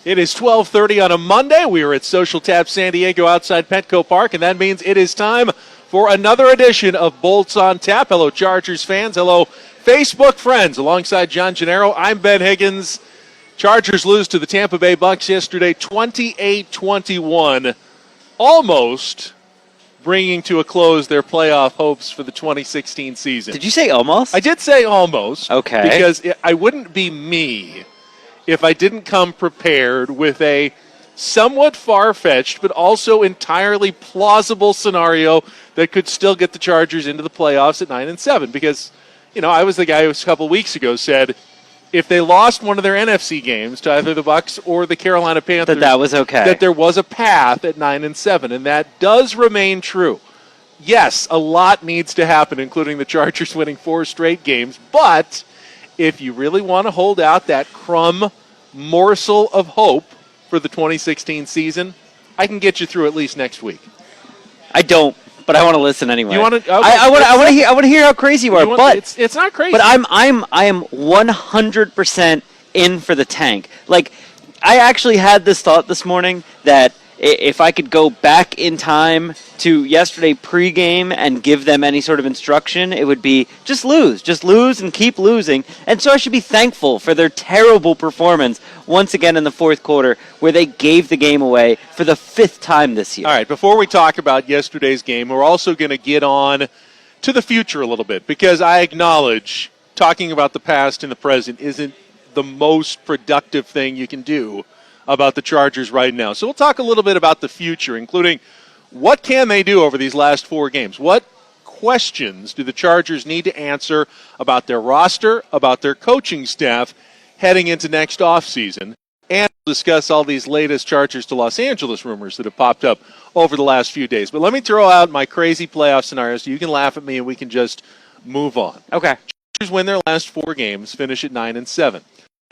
It is 12:30 on a Monday. We are at Social Tap San Diego outside Petco Park, and that means it is time for another edition of Bolts on Tap. Hello, Chargers fans. Hello, Facebook friends. Alongside John Gennaro, I'm Ben Higgins. Chargers lose to the Tampa Bay Bucs yesterday, 28-21, almost bringing to a close their playoff hopes for the 2016 season. Did you say almost? I did say almost. Okay. Because I wouldn't be me if I didn't come prepared with a somewhat far-fetched but also entirely plausible scenario that could still get the Chargers into the playoffs at 9-7. Because, I was the guy who a couple weeks ago said if they lost one of their NFC games to either the Bucs or the Carolina Panthers, that was okay. That there was a path at 9-7, and that does remain true. Yes, a lot needs to happen, including the Chargers winning 4 straight games, but if you really want to hold out that crumb morsel of hope for the 2016 season, I can get you through at least next week. I don't, but I want to listen anyway. You want to? Okay. I want to hear how crazy you are, but it's not crazy. But I am 100% in for the tank. Like, I actually had this thought this morning that if I could go back in time to yesterday pregame and give them any sort of instruction, it would be just lose and keep losing. And so I should be thankful for their terrible performance once again in the fourth quarter where they gave the game away for the 5th time this year. All right, before we talk about yesterday's game, we're also going to get on to the future a little bit because I acknowledge talking about the past and the present isn't the most productive thing you can do about the Chargers right now. So we'll talk a little bit about the future, including what can they do over these last 4 games? What questions do the Chargers need to answer about their roster, about their coaching staff heading into next offseason? And we'll discuss all these latest Chargers to Los Angeles rumors that have popped up over the last few days. But let me throw out my crazy playoff scenario so you can laugh at me and we can just move on. Okay. Chargers win their last 4 games, finish at 9-7.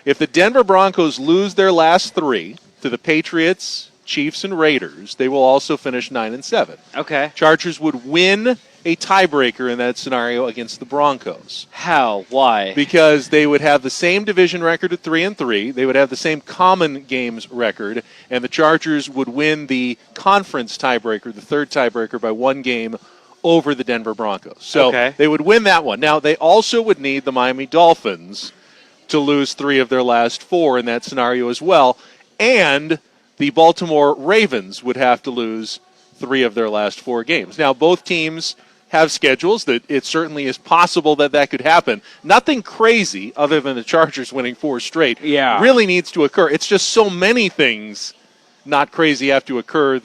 If the Denver Broncos lose their last 3 to the Patriots, Chiefs, and Raiders, they will also finish 9-7. Okay. Chargers would win a tiebreaker in that scenario against the Broncos. How? Why? Because they would have the same division record at 3-3. They would have the same common games record, and the Chargers would win the conference tiebreaker, the 3rd tiebreaker, by 1 game over the Denver Broncos. So They would win that one. Now, they also would need the Miami Dolphins to lose 3 of their last 4 in that scenario as well. And the Baltimore Ravens would have to lose 3 of their last 4 games. Now, both teams have schedules that it certainly is possible that could happen. Nothing crazy other than the Chargers winning 4 straight really needs to occur. It's just so many things not crazy have to occur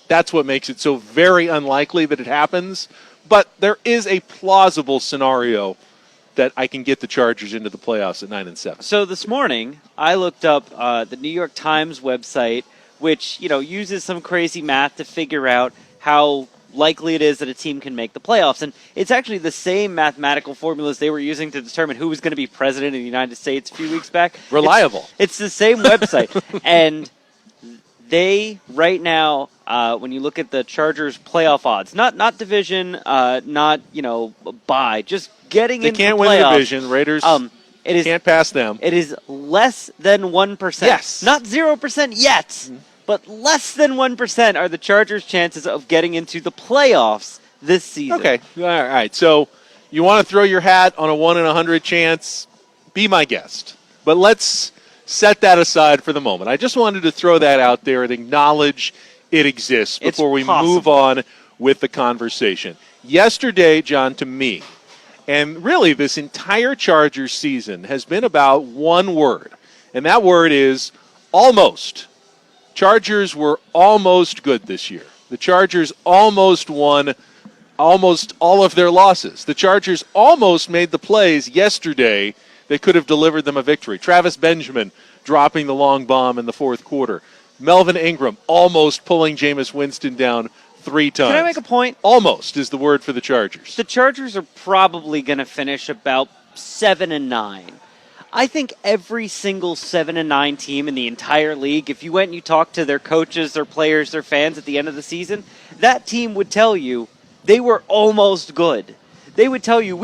that's what makes it so very unlikely that it happens. But there is a plausible scenario that I can get the Chargers into the playoffs at 9-7. So this morning, I looked up the New York Times website, which uses some crazy math to figure out how likely it is that a team can make the playoffs. And it's actually the same mathematical formulas they were using to determine who was going to be president of the United States a few weeks back. Reliable. It's the same website. And they, right now, when you look at the Chargers' playoff odds, not division, not, bye, just getting into the playoffs. They can't win the division. Raiders can't pass them. It is less than 1%. Yes. Not 0% yet, but less than 1% are the Chargers' chances of getting into the playoffs this season. Okay. All right. So you want to throw your hat on a 1 in 100 chance? Be my guest. But let's set that aside for the moment. I just wanted to throw that out there and acknowledge it exists before we move on with the conversation. Yesterday, John, to me, and really this entire Chargers season has been about one word, and that word is almost. Chargers were almost good this year. The Chargers almost won almost all of their losses. The Chargers almost made the plays yesterday that could have delivered them a victory. Travis Benjamin dropping the long bomb in the 4th quarter. Melvin Ingram almost pulling Jameis Winston down 3 times. Can I make a point? Almost is the word for the Chargers. The Chargers are probably going to finish about 7-9. I think every single 7-9 team in the entire league, if you went and you talked to their coaches, their players, their fans at the end of the season, that team would tell you they were almost good. They would tell you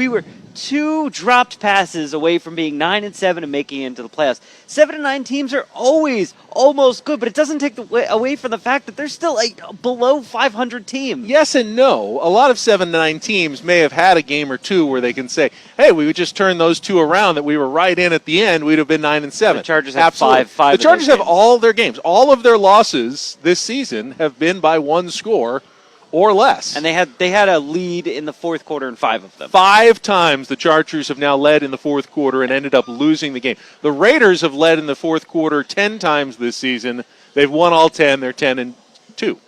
2 dropped passes away from being 9-7 and making it into the playoffs. 7-9 teams are always almost good, but it doesn't take away from the fact that they're still a below 500 team. Yes and no. A lot of 7-9 teams may have had a game or two where they can say, hey, we would just turn those 2 around that we were right in at the end, we'd have been 9-7. The Chargers have five. The Chargers have all their games. All of their losses this season have been by 1 score or less. And they had a lead in the fourth quarter in 5 of them. 5 times the Chargers have now led in the fourth quarter and ended up losing the game. The Raiders have led in the fourth quarter 10 times this season. They've won all 10. They're 10-2.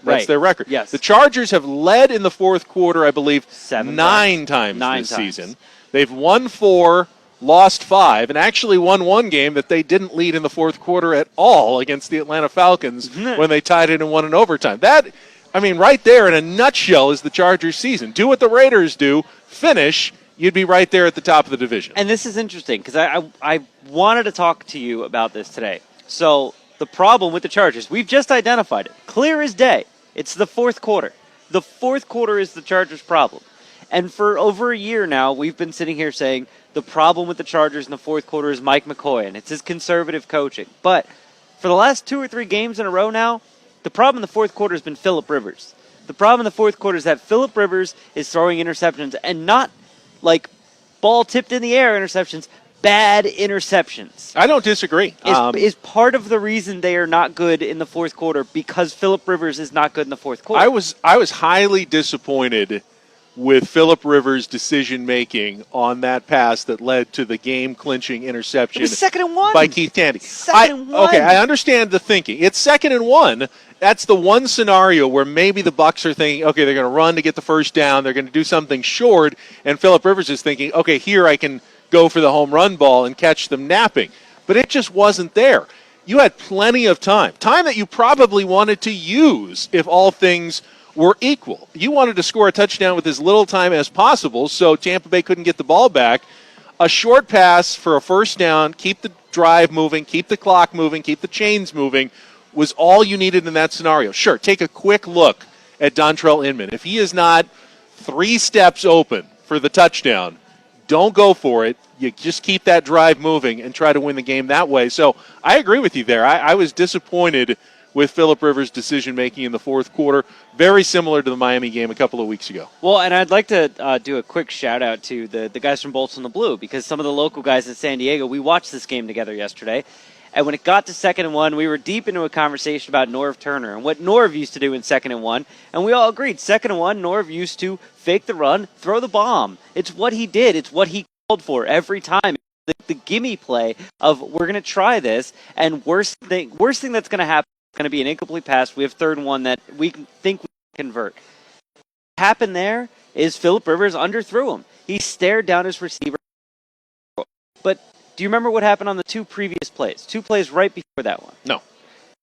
That's their record. Yes. The Chargers have led in the fourth quarter, I believe, 9 times this season. They've won 4, lost 5, and actually won 1 game that they didn't lead in the fourth quarter at all against the Atlanta Falcons when they tied it and won in overtime. Right there in a nutshell is the Chargers season. Do what the Raiders do, finish, you'd be right there at the top of the division. And this is interesting because I wanted to talk to you about this today. So the problem with the Chargers, we've just identified it. Clear as day. It's the fourth quarter. The fourth quarter is the Chargers' problem. And for over a year now, we've been sitting here saying the problem with the Chargers in the fourth quarter is Mike McCoy, and it's his conservative coaching. But for the last 2 or 3 games in a row now, the problem in the fourth quarter has been Phillip Rivers. The problem in the fourth quarter is that Phillip Rivers is throwing interceptions, and not like ball tipped in the air interceptions, bad interceptions. I don't disagree. Is part of the reason they are not good in the fourth quarter because Phillip Rivers is not good in the fourth quarter. I was highly disappointed with Phillip Rivers' decision-making on that pass that led to the game-clinching interception. It was 2nd and 1. By Keith Tandy. 2nd and 1. Okay, I understand the thinking. It's 2nd and 1. That's the one scenario where maybe the Bucs are thinking, okay, they're going to run to get the first down. They're going to do something short. And Phillip Rivers is thinking, okay, here I can go for the home run ball and catch them napping. But it just wasn't there. You had plenty of time that you probably wanted to use if all things were equal. You wanted to score a touchdown with as little time as possible so Tampa Bay couldn't get the ball back. A short pass for a first down, keep the drive moving, keep the clock moving, keep the chains moving, was all you needed in that scenario. Sure, take a quick look at Dontrell Inman. If he is not 3 steps open for the touchdown, don't go for it. You just keep that drive moving and try to win the game that way. So I agree with you there. I was disappointed with Phillip Rivers' decision-making in the fourth quarter, very similar to the Miami game a couple of weeks ago. Well, and I'd like to do a quick shout-out to the guys from Bolts on the Blue, because some of the local guys in San Diego, we watched this game together yesterday, and when it got to 2nd and 1, we were deep into a conversation about Norv Turner and what Norv used to do in 2nd and 1, and we all agreed, 2nd and 1, Norv used to fake the run, throw the bomb. It's what he did. It's what he called for every time. The gimme play of we're going to try this, and worst thing that's going to happen is going to be an incomplete pass. We have 3rd and 1 that we think we can convert. What happened there is Phillip Rivers underthrew him. He stared down his receiver. But do you remember what happened on the 2 previous plays? 2 plays right before that one. No.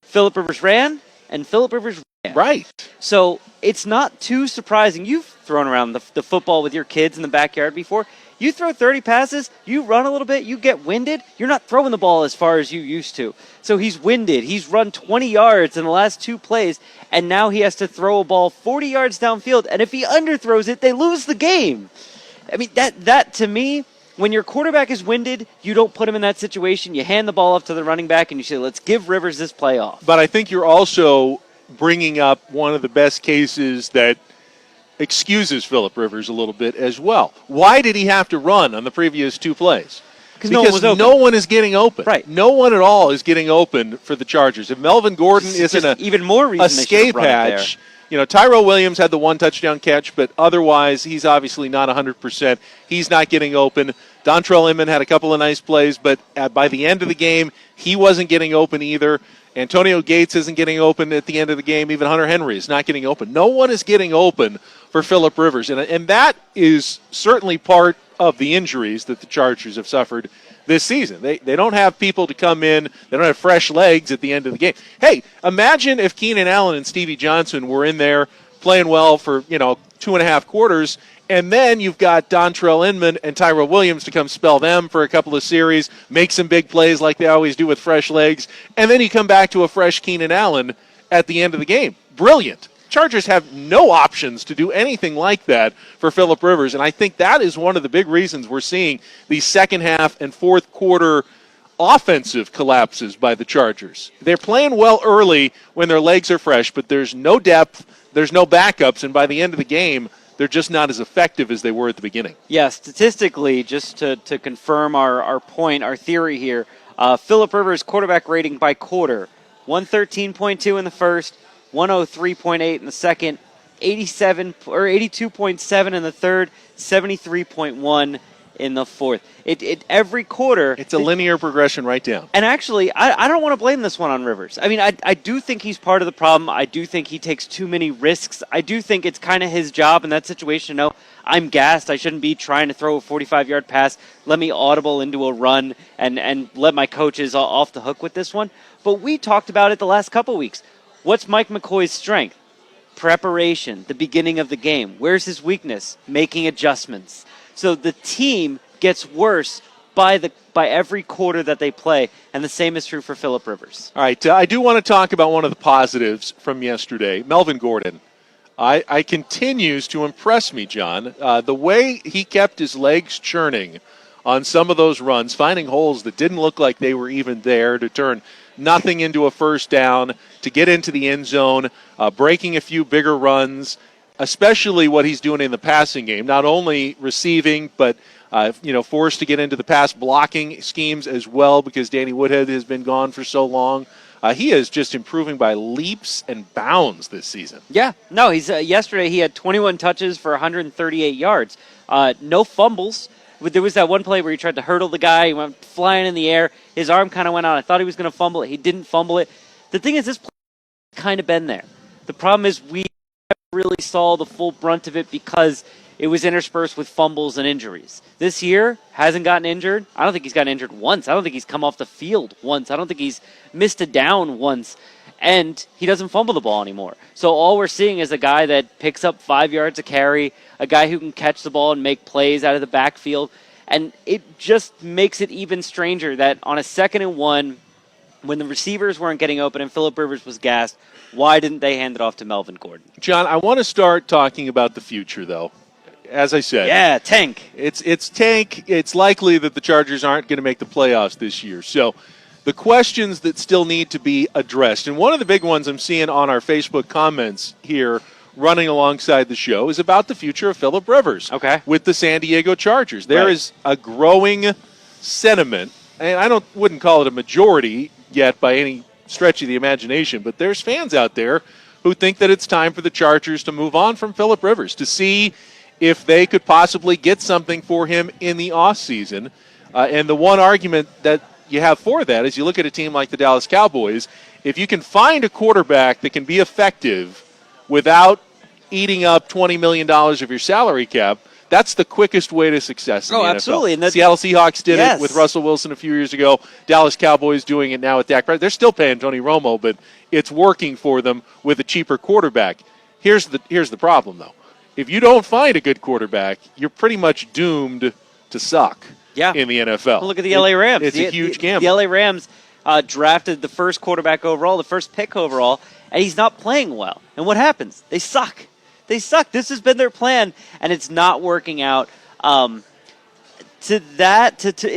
Phillip Rivers ran, and Phillip Rivers ran. Right. So it's not too surprising. You've thrown around the football with your kids in the backyard before. You throw 30 passes, you run a little bit, you get winded, you're not throwing the ball as far as you used to. So he's winded. He's run 20 yards in the last 2 plays, and now he has to throw a ball 40 yards downfield, and if he underthrows it, they lose the game. I mean, that to me, when your quarterback is winded, you don't put him in that situation. You hand the ball off to the running back, and you say, let's give Rivers this play off. But I think you're also bringing up one of the best cases that excuses Phillip Rivers a little bit as well. Why did he have to run on the previous 2 plays? Because no one is getting open. Right. No one at all is getting open for the Chargers. If Melvin Gordon isn't even more reason a escape hatch, Tyrell Williams had the 1 touchdown catch, but otherwise he's obviously not 100%. He's not getting open. Dontrell Inman had a couple of nice plays, but by the end of the game, he wasn't getting open either. Antonio Gates isn't getting open at the end of the game. Even Hunter Henry is not getting open. No one is getting open for Phillip Rivers. And that is certainly part of the injuries that the Chargers have suffered this season. They don't have people to come in. They don't have fresh legs at the end of the game. Hey, imagine if Keenan Allen and Stevie Johnson were in there playing well for, 2.5 quarters, and then you've got Dontrell Inman and Tyrell Williams to come spell them for a couple of series, make some big plays like they always do with fresh legs, and then you come back to a fresh Keenan Allen at the end of the game. Brilliant. Chargers have no options to do anything like that for Phillip Rivers, and I think that is one of the big reasons we're seeing these second half and fourth quarter offensive collapses by the Chargers. They're playing well early when their legs are fresh, but there's no depth, there's no backups, and by the end of the game, they're just not as effective as they were at the beginning. Yeah, statistically, just to confirm our point, our theory here, Phillip Rivers' quarterback rating by quarter, 113.2 in the first, 103.8 in the second, 82.7 in the third, 73.1 in the fourth. Every quarter. It's a linear progression right down. And actually, I don't want to blame this one on Rivers. I mean, I do think he's part of the problem. I do think he takes too many risks. I do think it's kind of his job in that situation to know I'm gassed. I shouldn't be trying to throw a 45-yard pass. Let me audible into a run and let my coaches off the hook with this one. But we talked about it the last couple weeks. What's Mike McCoy's strength? Preparation, the beginning of the game. Where's his weakness? Making adjustments. So the team gets worse by every quarter that they play, and the same is true for Phillip Rivers. All right, I do want to talk about one of the positives from yesterday, Melvin Gordon. I continues to impress me, John. The way he kept his legs churning on some of those runs, finding holes that didn't look like they were even there to turn nothing into a first down, to get into the end zone, breaking a few bigger runs, especially what he's doing in the passing game, not only receiving, but forced to get into the pass blocking schemes as well because Danny Woodhead has been gone for so long. He is just improving by leaps and bounds this season. Yeah, no, he's yesterday he had 21 touches for 138 yards. No fumbles. There was that one play where he tried to hurdle the guy. He went flying in the air. His arm kind of went out. I thought he was going to fumble it. He didn't fumble it. The thing is, this play has kind of been there. The problem is we really saw the full brunt of it because it was interspersed with fumbles and injuries. This year, hasn't gotten injured. I don't think he's gotten injured once. I don't think he's come off the field once. I don't think he's missed a down once. And he doesn't fumble the ball anymore. So all we're seeing is a guy that picks up 5 yards a carry, a guy who can catch the ball and make plays out of the backfield. And it just makes it even stranger that on a 2nd and 1, when the receivers weren't getting open and Phillip Rivers was gassed, why didn't they hand it off to Melvin Gordon? John, I want to start talking about the future, though. As I said. Yeah, tank. It's tank. It's likely that the Chargers aren't going to make the playoffs this year. So the questions that still need to be addressed, and one of the big ones I'm seeing on our Facebook comments here running alongside the show is about the future of Phillip Rivers with the San Diego Chargers. There is a growing sentiment, and I wouldn't call it a majority yet by any stretch of the imagination, but there's fans out there who think that it's time for the Chargers to move on from Phillip Rivers, to see if they could possibly get something for him in the offseason. And the one argument that you have for that is you look at a team like the Dallas Cowboys, if you can find a quarterback that can be effective without eating up $20 million of your salary cap, that's the quickest way to success in the NFL. Absolutely. And Seattle Seahawks did it with Russell Wilson a few years ago. Dallas Cowboys doing it now with Dak Prescott. They're still paying Tony Romo, but it's working for them with a cheaper quarterback. Here's the problem, though. If you don't find a good quarterback, you're pretty much doomed to suck in the NFL. Well, look at the LA Rams. It's a huge gamble. The LA Rams drafted the first quarterback overall, the first pick overall, and he's not playing well. And what happens? They suck. They suck. This has been their plan, and it's not working out. In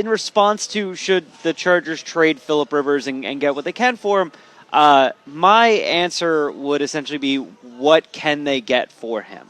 response to should the Chargers trade Phillip Rivers and get what they can for him, my answer would essentially be, what can they get for him?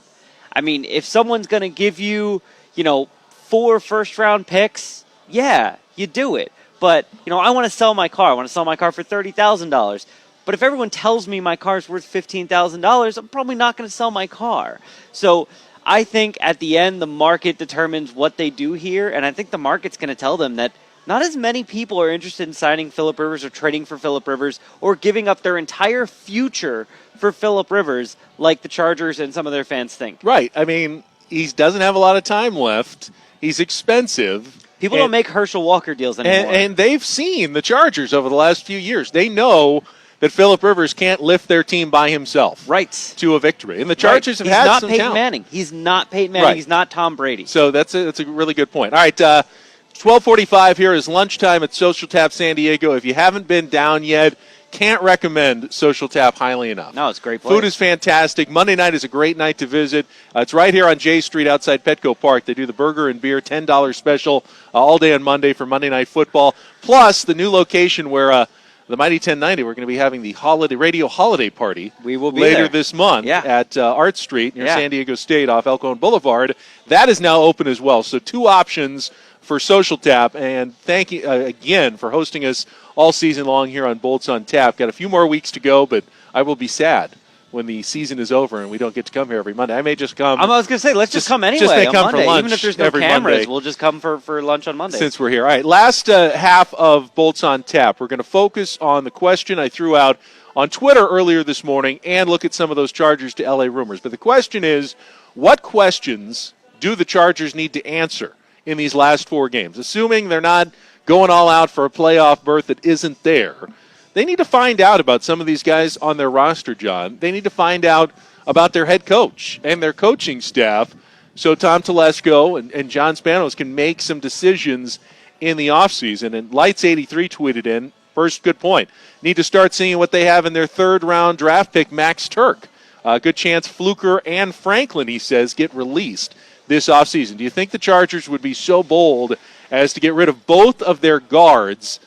I mean, if someone's going to give you, 4 first-round picks, yeah, you do it. But, I want to sell my car. I want to sell my car for $30,000. But if everyone tells me my car's worth $15,000, I'm probably not going to sell my car. So I think at the end, the market determines what they do here. And I think the market's going to tell them that not as many people are interested in signing Phillip Rivers or trading for Phillip Rivers or giving up their entire future for Phillip Rivers like the Chargers and some of their fans think. Right. I mean, he doesn't have a lot of time left. He's expensive. People don't make Herschel Walker deals anymore. And they've seen the Chargers over the last few years. They know that Phillip Rivers can't lift their team by himself to a victory. And the Chargers have had some talent. He's not Peyton Manning. He's not Tom Brady. So that's a really good point. All right, 12:45 here is lunchtime at Social Tap San Diego. If you haven't been down yet, Can't recommend Social Tap highly enough. No, it's a great place. Food is fantastic. Monday night is a great night to visit. It's right here on J Street outside Petco Park. They do the burger and beer $10 special all day on Monday for Monday Night Football. Plus, the new location where the Mighty 1090, we're going to be having the radio holiday party. We will be later there this month at Art Street near Yeah. San Diego State off El Cajon Boulevard. That is now open as well. So 2 options for Social Tap. And thank you again for hosting us all season long here on Bolts on Tap. Got a few more weeks to go, but I will be sad when the season is over and we don't get to come here every Monday. I may just come. I was going to say, let's just come anyway just may on come Monday. for lunch Even if there's no every cameras, Monday. we'll just come for lunch on Monday. Since we're here. All right, last half of Bolts on Tap. We're going to focus on the question I threw out on Twitter earlier this morning and look at some of those Chargers to LA rumors. But the question is, what questions do the Chargers need to answer in these last 4 games? Assuming they're not going all out for a playoff berth that isn't there, they need to find out about some of these guys on their roster, John. They need to find out about their head coach and their coaching staff so Tom Telesco and John Spanos can make some decisions in the offseason. And Lights83 tweeted in, first good point, need to start seeing what they have in their 3rd-round draft pick, Max Turk. Good chance Fluker and Franklin, he says, get released this offseason. Do you think the Chargers would be so bold as to get rid of both of their guards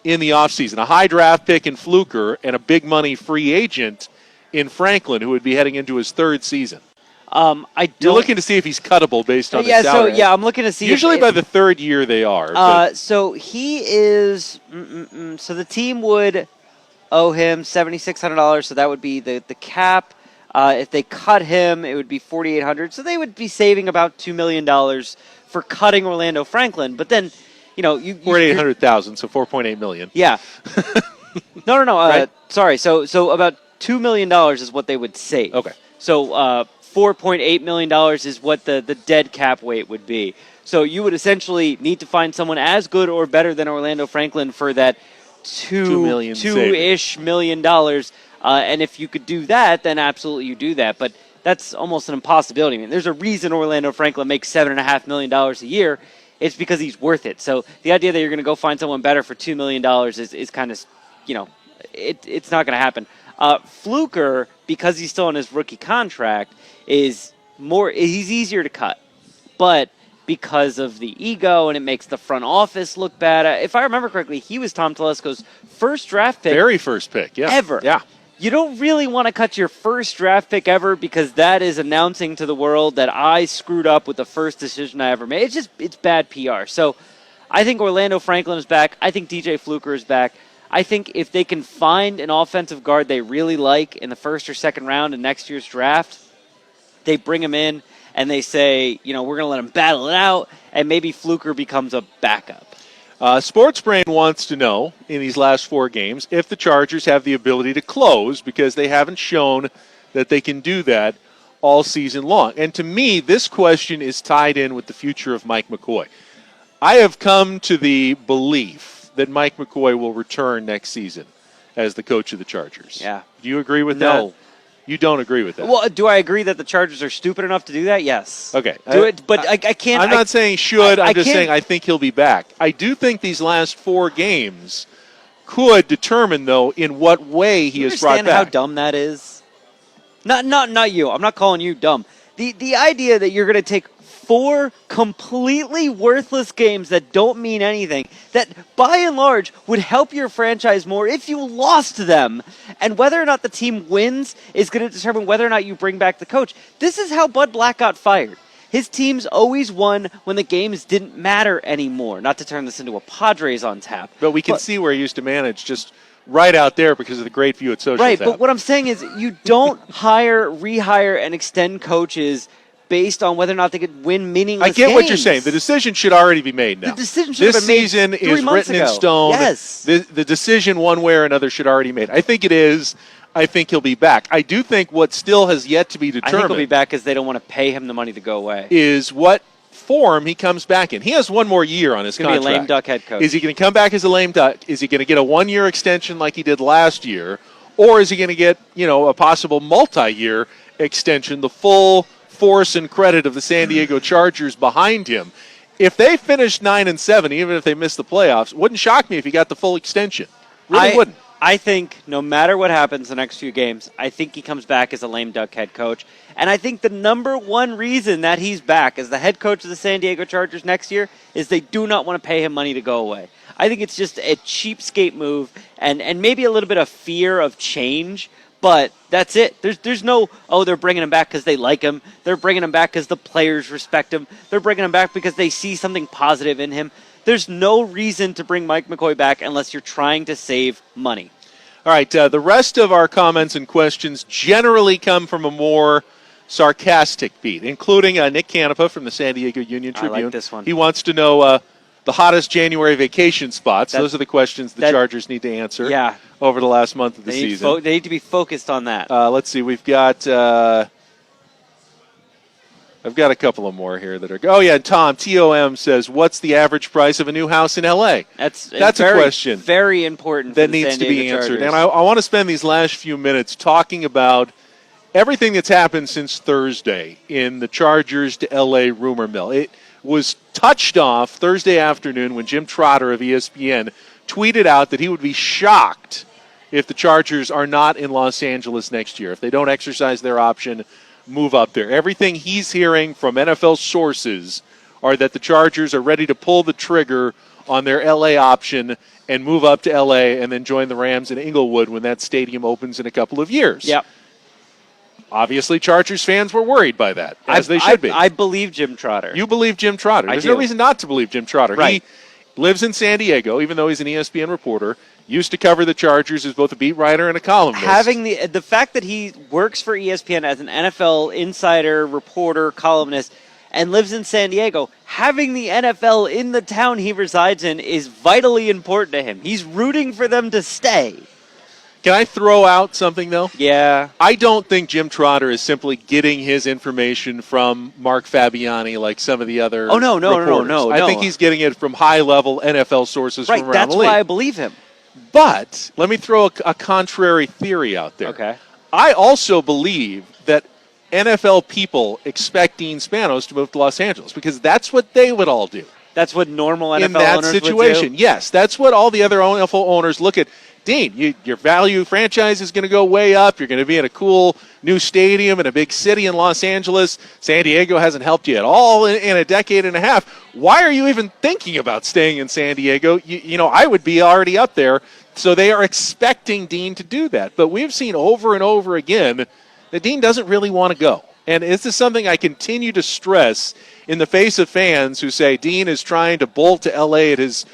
in the offseason? A high draft pick in Fluker and a big money free agent in Franklin, who would be heading into his 3rd season. You're looking to see if he's cuttable based on his salary. I'm looking to see. Usually by the 3rd year they are. So he is. So the team would owe him $7,600. So that would be the cap. If they cut him, it would be $4,800. So they would be saving about $2 million for cutting Orlando Franklin. But then, you $4,800,000, so $4.8 million. Yeah. No. Right? Sorry. So about $2 million is what they would save. Okay. So $4.8 million is what the dead cap weight would be. So you would essentially need to find someone as good or better than Orlando Franklin for that $2-ish million. And if you could do that, then absolutely you do that. But that's almost an impossibility. I mean, there's a reason Orlando Franklin makes $7.5 million a year. It's because he's worth it. So the idea that you're going to go find someone better for $2 million is kind of, it's not going to happen. Fluker, because he's still on his rookie contract, he's easier to cut. But because of the ego and it makes the front office look bad. If I remember correctly, he was Tom Telesco's first draft pick. Very first pick, yeah. Ever. Yeah. You don't really want to cut your first draft pick ever because that is announcing to the world that I screwed up with the first decision I ever made. It's bad PR. So I think Orlando Franklin is back. I think DJ Fluker is back. I think if they can find an offensive guard they really like in the 1st or 2nd round in next year's draft, they bring him in and they say, we're going to let him battle it out, and maybe Fluker becomes a backup. Sports Brain wants to know, in these last 4 games, if the Chargers have the ability to close, because they haven't shown that they can do that all season long. And to me, this question is tied in with the future of Mike McCoy. I have come to the belief that Mike McCoy will return next season as the coach of the Chargers. Yeah. Do you agree with No. that? You don't agree with that? Well, do I agree that the Chargers are stupid enough to do that? Yes. Okay. I can't. I'm not saying should. I'm just can't- saying I think he'll be back. I do think these last 4 games could determine, though, in what way he is brought understand back. how dumb that is? Not you. I'm not calling you dumb. The idea that you're going to take 4 completely worthless games that don't mean anything, that by and large would help your franchise more if you lost them, and whether or not the team wins is going to determine whether or not you bring back the coach. This is how Bud Black got fired. His teams always won when the games didn't matter anymore. Not to turn this into a Padres on tap. But we can see where he used to manage just right out there because of the great view at Social Right, Tap. but what I'm saying is you don't hire, rehire, and extend coaches based on whether or not they could win meaningless I get games. what you're saying. The decision should already be made now. The decision should have this been made season 3 is months written in ago. stone. Yes. The decision one way or another should already be made. I think it is. I think he'll be back. I do think what still has yet to be I determined think he'll be back because they don't want to pay him the money to go away. is what form he comes back in. He has 1 more year on his He's going to contract. be a lame duck head coach. Is he going to come back as a lame duck? Is he going to get a 1-year extension like he did last year? Or is he going to get, a possible multi-year extension, the full force and credit of the San Diego Chargers behind him? If they finished 9-7, even if they missed the playoffs, wouldn't shock me if he got the full extension. Really wouldn't. I think no matter what happens the next few games, I think he comes back as a lame duck head coach. And I think the number one reason that he's back as the head coach of the San Diego Chargers next year is they do not want to pay him money to go away. I think it's just a cheapskate move and maybe a little bit of fear of change, but that's it. There's no, they're bringing him back because they like him. They're bringing him back because the players respect him. They're bringing him back because they see something positive in him. There's no reason to bring Mike McCoy back unless you're trying to save money. All right, the rest of our comments and questions generally come from a more sarcastic beat, including Nick Canepa from the San Diego Union Tribune. I like this one. He wants to know the hottest January vacation spots. Those are the questions the Chargers need to answer over the last month of the season. They need to be focused on that. Let's see. We've got... I've got a couple of more here that are... Oh, yeah, Tom, TOM says, what's the average price of a new house in L.A.? That's a question. Very important that needs to be answered. And I want to spend these last few minutes talking about everything that's happened since Thursday in the Chargers to L.A. rumor mill. It was touched off Thursday afternoon when Jim Trotter of ESPN tweeted out that he would be shocked if the Chargers are not in Los Angeles next year, if they don't exercise their option, move up there. Everything he's hearing from NFL sources are that the Chargers are ready to pull the trigger on their L.A. option and move up to L.A. and then join the Rams in Inglewood when that stadium opens in a couple of years. Yep. Obviously, Chargers fans were worried by that, as they should be. I believe Jim Trotter. You believe Jim Trotter. There's no reason not to believe Jim Trotter. Right. He lives in San Diego, even though he's an ESPN reporter. Used to cover the Chargers as both a beat writer and a columnist. Having the fact that he works for ESPN as an NFL insider, reporter, columnist, and lives in San Diego, having the NFL in the town he resides in is vitally important to him. He's rooting for them to stay. Can I throw out something, though? Yeah. I don't think Jim Trotter is simply getting his information from Mark Fabiani like some of the other reporters. No. I think he's getting it from high-level NFL sources from around the league. Right, that's why I believe him. But let me throw a contrary theory out there. Okay. I also believe that NFL people expect Dean Spanos to move to Los Angeles because that's what they would all do. That's what normal NFL in that owners situation. would do? Yes, that's what all the other NFL owners look at. Dean, your value franchise is going to go way up. You're going to be in a cool new stadium in a big city in Los Angeles. San Diego hasn't helped you at all in a decade and a half. Why are you even thinking about staying in San Diego? You know, I would be already up there. So they are expecting Dean to do that. But we've seen over and over again that Dean doesn't really want to go. And this is something I continue to stress in the face of fans who say Dean is trying to bolt to L.A. at his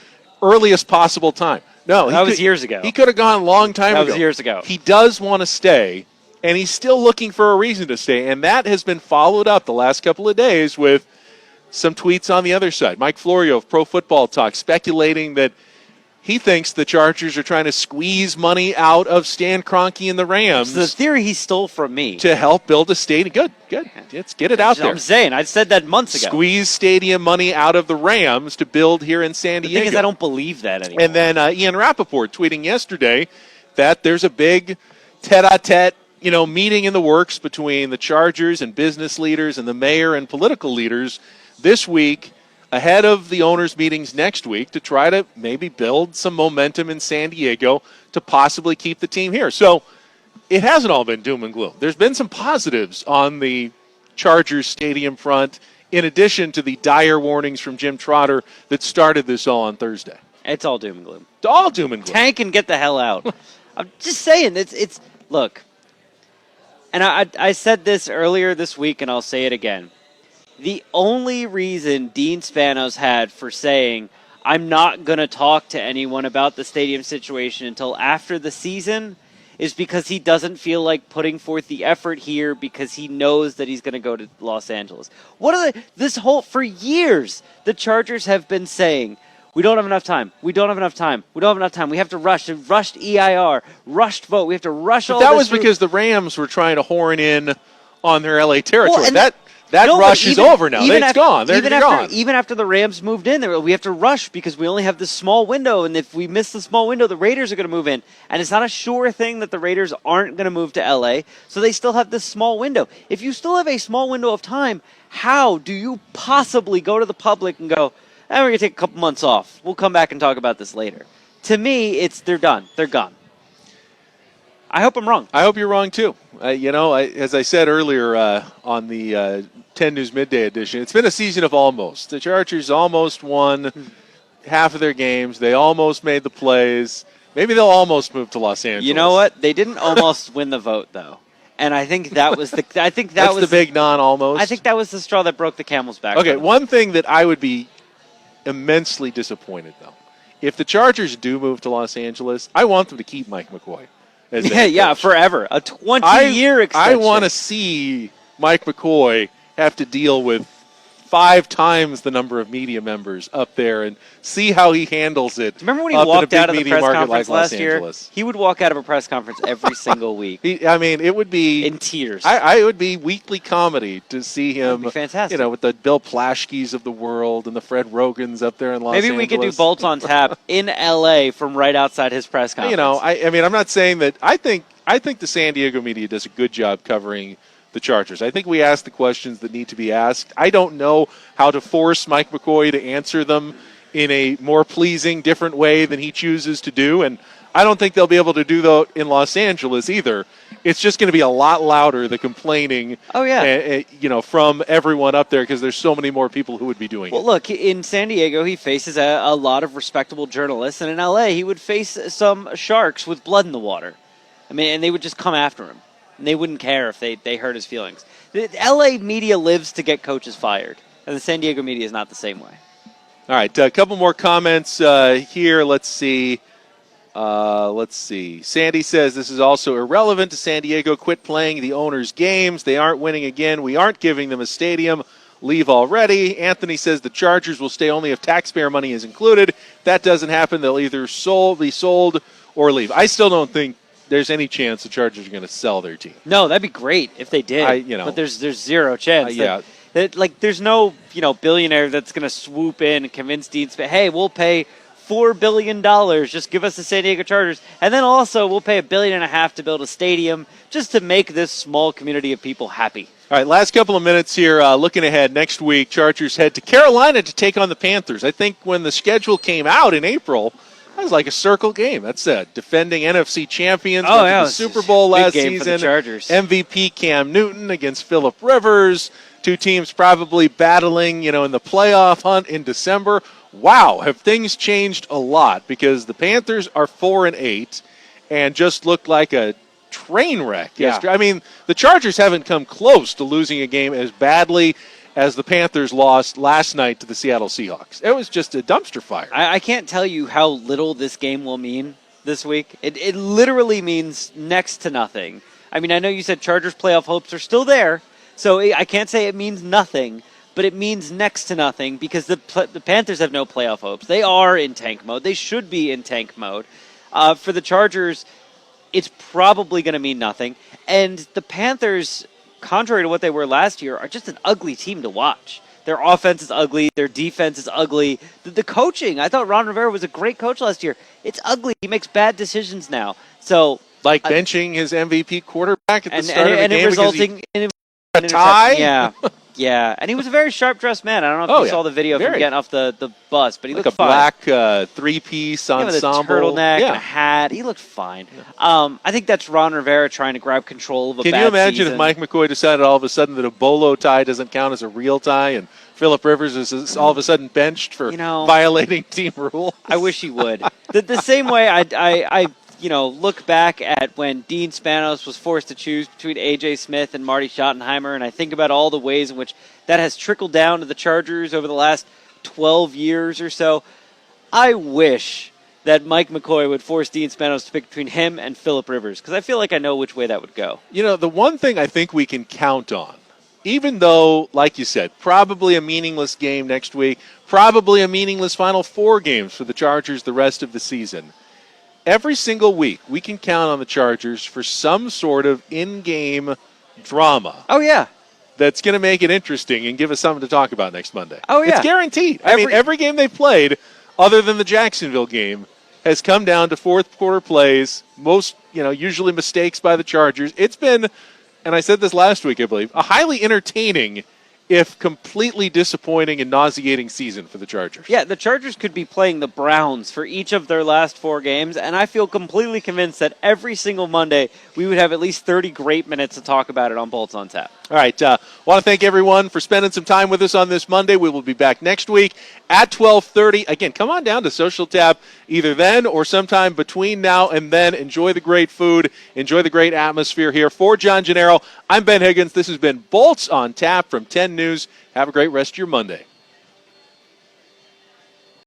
earliest possible time. No, that was years ago. He could have gone a long time ago. That was years ago. He does want to stay, and he's still looking for a reason to stay. And that has been followed up the last couple of days with some tweets on the other side. Mike Florio of Pro Football Talk speculating that he thinks the Chargers are trying to squeeze money out of Stan Kroenke and the Rams. It's the theory he stole from me. To help build a stadium. Good. Let's get it out there. I'm saying. I said that months ago. Squeeze stadium money out of the Rams to build here in San Diego. The thing is, I don't believe that anymore. And then Ian Rappaport tweeting yesterday that there's a big tete-a-tete, meeting in the works between the Chargers and business leaders and the mayor and political leaders this week ahead of the owners' meetings next week to try to maybe build some momentum in San Diego to possibly keep the team here. So it hasn't all been doom and gloom. There's been some positives on the Chargers stadium front in addition to the dire warnings from Jim Trotter that started this all on Thursday. It's all doom and gloom. It's all doom and gloom. Tank and get the hell out. I'm just saying, it's look, and I said this earlier this week and I'll say it again. The only reason Dean Spanos had for saying, I'm not going to talk to anyone about the stadium situation until after the season is because he doesn't feel like putting forth the effort here because he knows that he's going to go to Los Angeles. For years, the Chargers have been saying, we don't have enough time. We don't have enough time. We don't have enough time. We have to rush. Rushed EIR. Rushed vote. We have to rush all this. That was because the Rams were trying to horn in on their LA territory. That rush is over now. It's gone. They're gone. Even after the Rams moved in, we have to rush because we only have this small window, and if we miss the small window, the Raiders are going to move in. And it's not a sure thing that the Raiders aren't going to move to L.A., so they still have this small window. If you still have a small window of time, how do you possibly go to the public and go, we're going to take a couple months off. We'll come back and talk about this later. To me, they're done. They're gone. I hope I'm wrong. I hope you're wrong, too. As I said earlier on the 10 News Midday edition, it's been a season of almost. The Chargers almost won half of their games. They almost made the plays. Maybe they'll almost move to Los Angeles. You know what? They didn't almost win the vote, though. And I think that was the. I think That's was the big non-almost. I think that was the straw that broke the camel's back. Okay, one thing that I would be immensely disappointed, though, if the Chargers do move to Los Angeles, I want them to keep Mike McCoy. As the head coach. Forever. A 20-year extension. I want to see Mike McCoy have to deal with 5 times the number of media members up there and see how he handles it. Remember when he walked out of the press conference last year? He would walk out of a press conference every single week. It would be in tears. It would be weekly comedy to see him. That'd be fantastic. With the Bill Plaschkes of the world and the Fred Rogans up there in Los Angeles. Maybe we could do Bolts on Tap in L.A. from right outside his press conference. I'm not saying that. I think the San Diego media does a good job covering the Chargers. I think we ask the questions that need to be asked. I don't know how to force Mike McCoy to answer them in a more pleasing, different way than he chooses to do, and I don't think they'll be able to do that in Los Angeles either. It's just going to be a lot louder, the complaining from everyone up there because there's so many more people who would be doing it. Well, look, in San Diego, he faces a lot of respectable journalists, and in L.A., he would face some sharks with blood in the water. And they would just come after him. And they wouldn't care if they hurt his feelings. The L.A. media lives to get coaches fired, and the San Diego media is not the same way. All right, a couple more comments here. Let's see. Sandy says this is also irrelevant to San Diego. Quit playing the owners' games. They aren't winning again. We aren't giving them a stadium. Leave already. Anthony says the Chargers will stay only if taxpayer money is included. If that doesn't happen, they'll either be sold or leave. I still don't think there's any chance the Chargers are going to sell their team. No, that'd be great if they did. But there's zero chance. There's no billionaire that's going to swoop in and convince Dean Smith, hey, we'll pay $4 billion. Just give us the San Diego Chargers. And then also we'll pay $1.5 billion to build a stadium just to make this small community of people happy. All right, last couple of minutes here. Looking ahead, next week, Chargers head to Carolina to take on the Panthers. I think when the schedule came out in April, that was like a circle game. That's defending NFC champions. The Super Bowl last season. MVP Cam Newton against Phillip Rivers. 2 teams probably battling, in the playoff hunt in December. Wow, have things changed a lot because the Panthers are 4-8 and just looked like a train wreck yesterday. The Chargers haven't come close to losing a game as badly as the Panthers lost last night to the Seattle Seahawks. It was just a dumpster fire. I can't tell you how little this game will mean this week. It literally means next to nothing. I know you said Chargers playoff hopes are still there, so I can't say it means nothing, but it means next to nothing because the Panthers have no playoff hopes. They are in tank mode. They should be in tank mode. For the Chargers, it's probably going to mean nothing. And the Panthers, contrary to what they were last year, are just an ugly team to watch. Their offense is ugly. Their defense is ugly. The coaching, I thought Ron Rivera was a great coach last year. It's ugly. He makes bad decisions now. So, benching his MVP quarterback at the start of the game and resulting in a tie? Yeah. Yeah, and he was a very sharp-dressed man. I don't know if you saw the video of him getting off the bus, but he looked fine. Like a black three-piece ensemble. With a turtleneck and a hat. He looked fine. I think that's Ron Rivera trying to grab control of a bad season. Can you imagine if Mike McCoy decided all of a sudden that a bolo tie doesn't count as a real tie and Phillip Rivers is all of a sudden benched for violating team rules? I wish he would. The same way I look back at when Dean Spanos was forced to choose between A.J. Smith and Marty Schottenheimer, and I think about all the ways in which that has trickled down to the Chargers over the last 12 years or so. I wish that Mike McCoy would force Dean Spanos to pick between him and Phillip Rivers, because I feel like I know which way that would go. The one thing I think we can count on, even though, like you said, probably a meaningless game next week, probably a meaningless Final Four games for the Chargers the rest of the season, every single week, we can count on the Chargers for some sort of in-game drama. Oh, yeah. That's going to make it interesting and give us something to talk about next Monday. Oh, yeah. It's guaranteed. Every game they've played, other than the Jacksonville game, has come down to fourth-quarter plays, usually mistakes by the Chargers. It's been, and I said this last week, I believe, a highly entertaining if completely disappointing and nauseating season for the Chargers. Yeah, the Chargers could be playing the Browns for each of their last 4 games, and I feel completely convinced that every single Monday we would have at least 30 great minutes to talk about it on Bolts on Tap. All right. Want to thank everyone for spending some time with us on this Monday. We will be back next week at 12:30. Again, come on down to Social Tap either then or sometime between now and then. Enjoy the great food. Enjoy the great atmosphere here. For John Gennaro, I'm Ben Higgins. This has been Bolts on Tap from 10 News. Have a great rest of your Monday.